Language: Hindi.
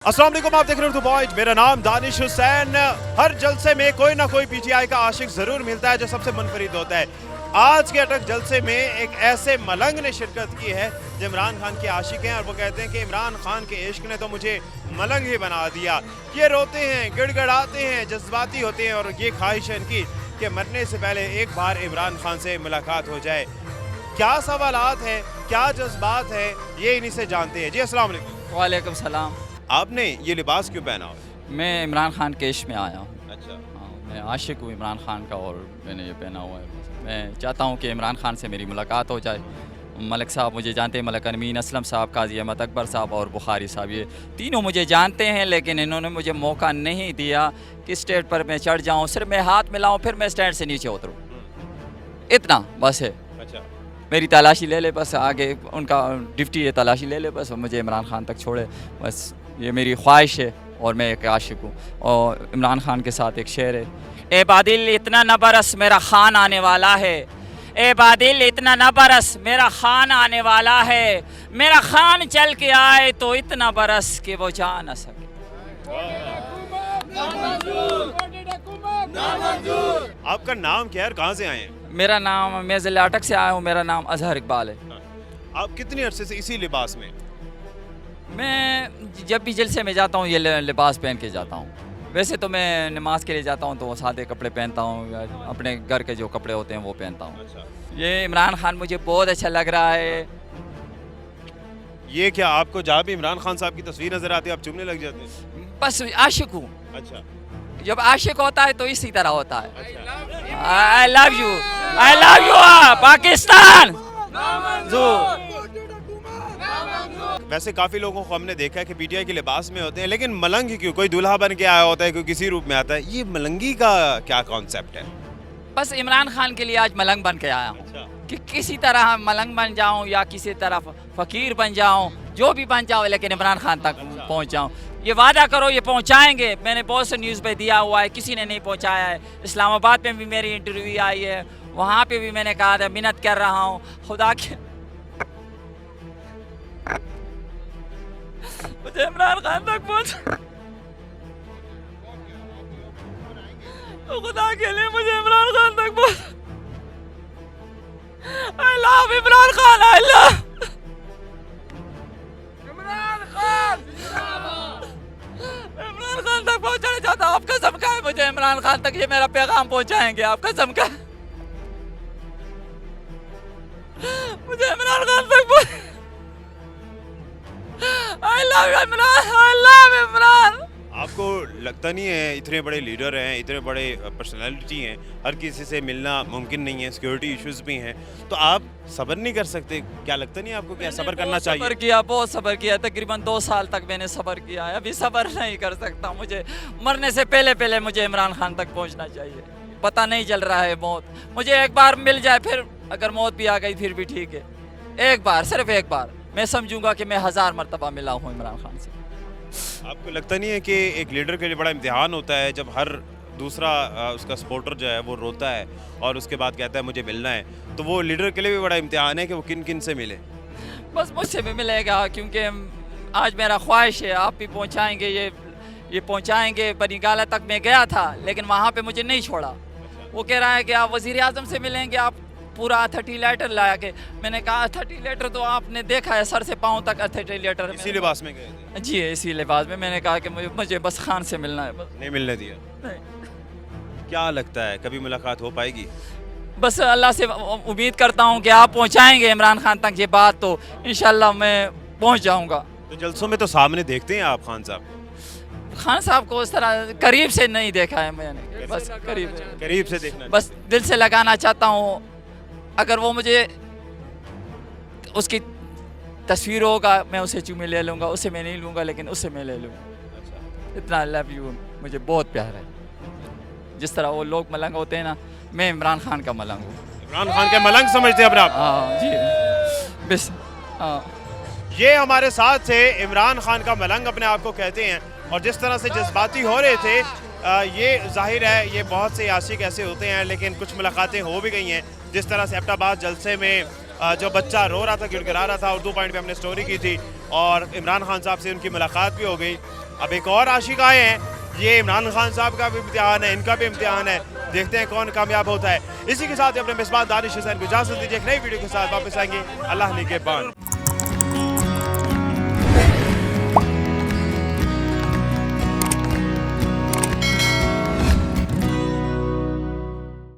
अस्सलाम वालेकुम, आप देख रहे हो टू पॉइंट। मेरा नाम दानिश हुसैन। हर जलसे में कोई ना कोई पीटीआई का आशिक जरूर मिलता है जो सबसे मुनफरिद होता है। आज के अटक जलसे में एक ऐसे मलंग ने शिरकत की है जो इमरान खान के आशिक हैं और वो कहते हैं कि इमरान खान के इश्क ने तो मुझे मलंग ही बना दिया। ये रोते हैं, गिड़गड़ाते हैं, जज्बाती होते हैं और ये ख्वाहिश है इनकी कि मरने से पहले एक बार इमरान खान से मुलाकात हो जाए। क्या सवालात हैं, क्या जज्बात है, ये इन्हीं से जानते हैं। जी अस्सलाम वालेकुम। वालेकुम सलाम। आपने ये लिबास क्यों पहना हो? मैं इमरान खान के इश्क में आया हूँ। अच्छा। हाँ, मैं आशिक हूँ इमरान खान का और मैंने ये पहना हुआ है। मैं चाहता हूँ कि इमरान खान से मेरी मुलाकात हो जाए। मलिक साहब मुझे जानते हैं, मलिक अमीन असलम साहब, काजी अहमद अकबर साहब और बुखारी साहब, ये तीनों मुझे जानते हैं, लेकिन इन्होंने मुझे मौका नहीं दिया कि स्टेज पर मैं चढ़ जाऊँ, सिर्फ मैं हाथ मिलाऊँ फिर मैं स्टैंड से नीचे उतरूँ। इतना बस है। अच्छा। मेरी तलाशी ले ले बस, आगे उनका ड्यूटी है, तलाशी ले ले बस, मुझे इमरान खान तक छोड़े बस, ये मेरी ख्वाहिश है। और मैं एक आशिक हूँ। और इमरान खान के साथ एक शेर है, ए बादिल इतना न बरस मेरा खान आने वाला है, ए बादिल इतना न बरस मेरा खान आने वाला है, मेरा खान चल के आए तो इतना बरस कि वो जा न सके। आपका नाम क्या है और कहाँ से आए हैं? मेरा नाम, मैं ज़िला अटक से आया हूँ, मेरा नाम अजहर इकबाल है। आप कितने अरसे से इसी लिबास में? मैं जब भी जलसे में जाता हूँ ये लिबास पहन के जाता हूँ। वैसे तो मैं नमाज के लिए जाता हूँ तो सादे कपड़े पहनता हूँ, अपने घर के जो कपड़े होते हैं वो पहनता हूँ। अच्छा। ये इमरान खान मुझे बहुत अच्छा लग रहा है। ये क्या आपको जहाँ भी इमरान खान साहब की तस्वीर नजर आती है आप चुभने लग जाते हैं? बस आशिक हूँ। अच्छा। जब आशिक होता है तो इसी तरह होता है। अच्छा। I love you Pakistan. जो वैसे काफी लोगों को हमने देखा है कि पीटीआई के लिबास में होते हैं, लेकिन मलंग ही क्यों? कोई दूल्हा बन के आया होता है, कोई किसी रूप में आता है। ये मलंगी का क्या कॉन्सेप्ट है? बस इमरान खान के लिए आज मलंग बन के आया हूँ। अच्छा। कि किसी तरह मलंग बन जाऊं या किसी तरह फकीर बन जाऊं, जो भी बन जाऊं, लेकिन इमरान खान तक पहुंच जाऊं। ये वादा करो ये पहुंचाएंगे। मैंने बहुत से न्यूज़ पे दिया हुआ है, किसी ने नहीं पहुंचाया है। इस्लामाबाद में भी मेरी इंटरव्यू आई है, वहाँ पे भी मैंने कहा था मिन्नत कर रहा हूँ खुदा के मुझे इमरान खान तक पहुंच, तो खुदा के लिए मुझे इमरान खान तक पहुंच। I love Imran Khan, I love Imran Khan. Imran Khan तक पहुंचाना चाहता हूँ। आप कसम का है मुझे इमरान खान तक ये मेरा पैगाम पहुंचाएंगे, आप कसम का मुझे इमरान खान तक I love Imran, I love Imran. आपको लगता नहीं है इतने बड़े लीडर हैं, इतने बड़े पर्सनालिटी हैं, हर किसी से मिलना मुमकिन नहीं है, सिक्योरिटी इश्यूज भी हैं, तो आप सब्र नहीं कर सकते? क्या लगता नहीं आपको क्या सब्र करना चाहिए? सब्र किया, बहुत सब्र किया, तकरीबन 2 साल तक मैंने सब्र किया है, अभी सब्र नहीं कर सकता। मुझे मरने से पहले पहले मुझे इमरान खान तक पहुंचना चाहिए। पता नहीं चल रहा है मौत, मुझे एक बार मिल जाए, फिर अगर मौत भी आ गई फिर भी ठीक है। एक बार, सिर्फ एक बार मैं समझूंगा कि मैं 1000 मरतबा मिला हूँ इमरान खान से। आपको लगता नहीं है कि एक लीडर के लिए बड़ा इम्तिहान होता है जब हर दूसरा उसका सपोर्टर जो है वो रोता है और उसके बाद कहता है मुझे मिलना है, तो वो लीडर के लिए भी बड़ा इम्तिहान है कि वो किन किन से मिले? बस मुझसे भी मिलेगा, क्योंकि आज मेरा ख्वाहिश है आप भी पहुंचाएंगे, ये पहुंचाएंगे। बनी गाला तक मैं गया था लेकिन वहाँ पे मुझे नहीं छोड़ा। वो कह रहा है कि आप वज़ीर आज़म से मिलेंगे, आप पूरा 30 लेटर लाया के। मैंने कहा 30 लेटर तो आपने देखा है, सर से पाँव तक 30 लेटर। इसी लिबास में गए थे? जी इसी लिबास में। मैंने कहा कि मुझे बस खान से मिलना है, बस नहीं मिलने दिया? नहीं। क्या लगता है कभी मुलाकात हो पाएगी? बस अल्लाह से उम्मीद करता हूँ कि आप पहुँचाएंगे इमरान खान तक ये बात, तो इंशाल्लाह मैं पहुँच जाऊँगा। तो जलसों में तो सामने देखते हैं आप खान साहब? खान साहब को उस तरह करीब से नहीं देखा है मैंने, बस करीब से देखना, बस दिल से लगाना चाहता हूँ। अगर वो मुझे उसकी तस्वीर होगा मैं उसे चूमे ले लूँगा, उसे मैं नहीं लूँगा लेकिन उसे मैं ले लूँगा। अच्छा। इतना लव यू मुझे बहुत प्यार है। जिस तरह वो लोग मलंग होते हैं ना, मैं इमरान खान का मलंग हूँ। इमरान खान के मलंग समझते हैं अपने आप? हाँ जी, बस हाँ। ये हमारे साथ थे, इमरान खान का मलंग अपने आप को कहते हैं। और जिस तरह से जज्बाती हो रहे थे, ये जाहिर है ये बहुत से आशिक ऐसे होते हैं, लेकिन कुछ मुलाकातें हो भी गई हैं। जिस तरह से एबटाबाद जलसे में जो बच्चा रो रहा था, गिड़गिड़ा रहा था, उर्दू पॉइंट पे हमने स्टोरी की थी और इमरान खान साहब से उनकी मुलाकात भी हो गई। अब एक और आशिक आए हैं, ये इमरान खान साहब का भी इम्तिहान है, इनका भी इम्तिहान है, देखते हैं कौन कामयाब होता है। इसी के साथ ही अपने मेजबान दानिश हुसैन को इजाजत दीजिए। एक नई वीडियो के साथ वापस आएंगे। अल्लाह निगहबान।